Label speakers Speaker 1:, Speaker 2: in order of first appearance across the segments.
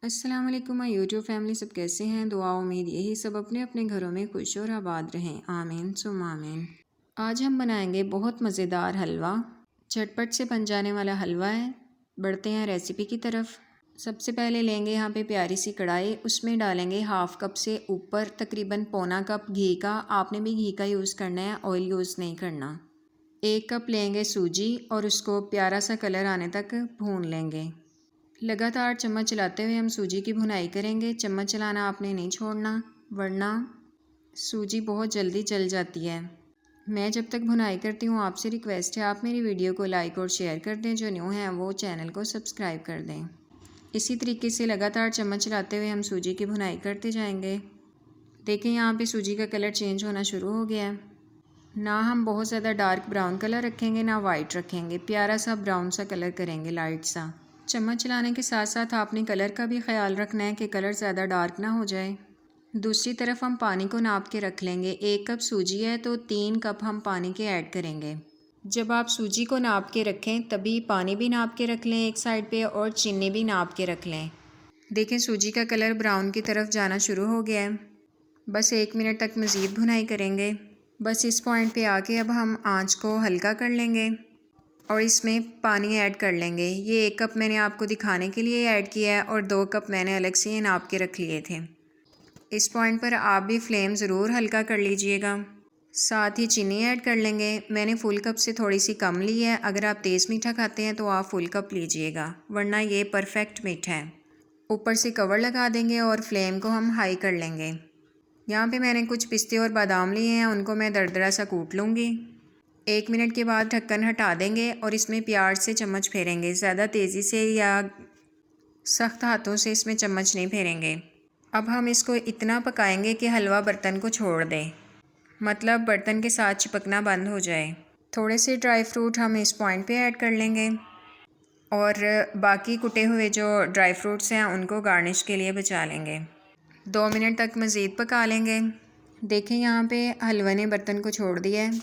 Speaker 1: अस्सलाम वालेकुम my YouTube family, सब कैसे हैं? दुआ उम्मीद यही सब अपने अपने घरों में खुश और आबाद रहें, आमीन सुम आमीन। आज हम बनाएंगे बहुत मज़ेदार हलवा। झटपट से बन जाने वाला हलवा है। बढ़ते हैं रेसिपी की तरफ। सबसे पहले लेंगे यहाँ पे प्यारी सी कढ़ाई, उसमें डालेंगे हाफ़ कप से ऊपर तकरीबन पौना कप घी का। आपने भी घी का यूज़ करना है, ऑयल यूज़ नहीं करना। 1 कप लेंगे सूजी और उसको प्यारा सा कलर आने तक भून लेंगे। लगातार चम्मच चलाते हुए हम सूजी की भुनाई करेंगे। चम्मच चलाना आपने नहीं छोड़ना, वरना सूजी बहुत जल्दी जल जाती है। मैं जब तक भुनाई करती हूँ आपसे रिक्वेस्ट है आप मेरी वीडियो को लाइक और शेयर कर दें। जो न्यू हैं वो चैनल को सब्सक्राइब कर दें। इसी तरीके से लगातार चम्मच चलाते हुए हम सूजी की भुनाई करते जाएंगे। देखें यहाँ पे सूजी का कलर चेंज होना शुरू हो गया है। ना हम बहुत ज़्यादा डार्क ब्राउन कलर रखेंगे ना वाइट रखेंगे, प्यारा सा ब्राउन सा कलर करेंगे, लाइट सा। चम्मच चलाने के साथ साथ आपने कलर का भी ख्याल रखना है कि कलर ज़्यादा डार्क ना हो जाए। दूसरी तरफ हम पानी को नाप के रख लेंगे। 1 कप सूजी है तो 3 कप हम पानी के ऐड करेंगे। जब आप सूजी को नाप के रखें तभी पानी भी नाप के रख लें एक साइड पे, और चीनी भी नाप के रख लें। देखें सूजी का कलर ब्राउन की तरफ जाना शुरू हो गया है। बस 1 मिनट तक मज़ीद भुनाई करेंगे। बस इस पॉइंट पे आके अब हम आंच को हल्का कर लेंगे और इसमें पानी ऐड कर लेंगे। ये 1 कप मैंने आपको दिखाने के लिए ऐड किया है और 2 कप मैंने अलग से ये नाप के रख लिए थे। इस पॉइंट पर आप भी फ्लेम ज़रूर हल्का कर लीजिएगा। साथ ही चीनी ऐड कर लेंगे। मैंने फुल कप से थोड़ी सी कम ली है। अगर आप तेज़ मीठा खाते हैं तो आप फुल कप लीजिएगा, वरना ये परफेक्ट मीठा है। ऊपर से कवर लगा देंगे और फ्लेम को हम हाई कर लेंगे। यहाँ पे मैंने कुछ पिस्ते और बादाम लिए हैं, उनको मैं दरदरा सा कूट लूँगी। 1 मिनट के बाद ढक्कन हटा देंगे और इसमें प्यार से चम्मच फेरेंगे। ज़्यादा तेज़ी से या सख्त हाथों से इसमें चम्मच नहीं फेरेंगे। अब हम इसको इतना पकाएंगे कि हलवा बर्तन को छोड़ दे, मतलब बर्तन के साथ चिपकना बंद हो जाए। थोड़े से ड्राई फ्रूट हम इस पॉइंट पे ऐड कर लेंगे और बाकी कुटे हुए जो ड्राई फ्रूट्स हैं उनको गार्निश के लिए बचा लेंगे। 2 मिनट तक मज़ीद पका लेंगे। देखें यहाँ पे हलवा ने बर्तन को छोड़ दिया है।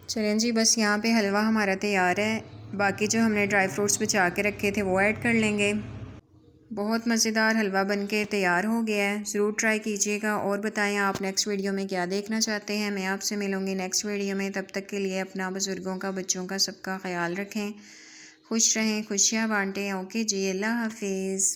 Speaker 1: चलें जी, बस यहाँ पे हलवा हमारा तैयार है। बाकी जो हमने ड्राई फ्रूट्स बचा के रखे थे वो ऐड कर लेंगे। बहुत मज़ेदार हलवा बनके तैयार हो गया है। ज़रूर ट्राई कीजिएगा और बताएं आप नेक्स्ट वीडियो में क्या देखना चाहते हैं। मैं आपसे मिलूँगी नेक्स्ट वीडियो में। तब तक के लिए अपना, बुज़ुर्गों का, बच्चों का, सबका ख्याल रखें। खुश रहें, खुशियाँ बाँटें। ओके जी, अल्लाह हाफिज़।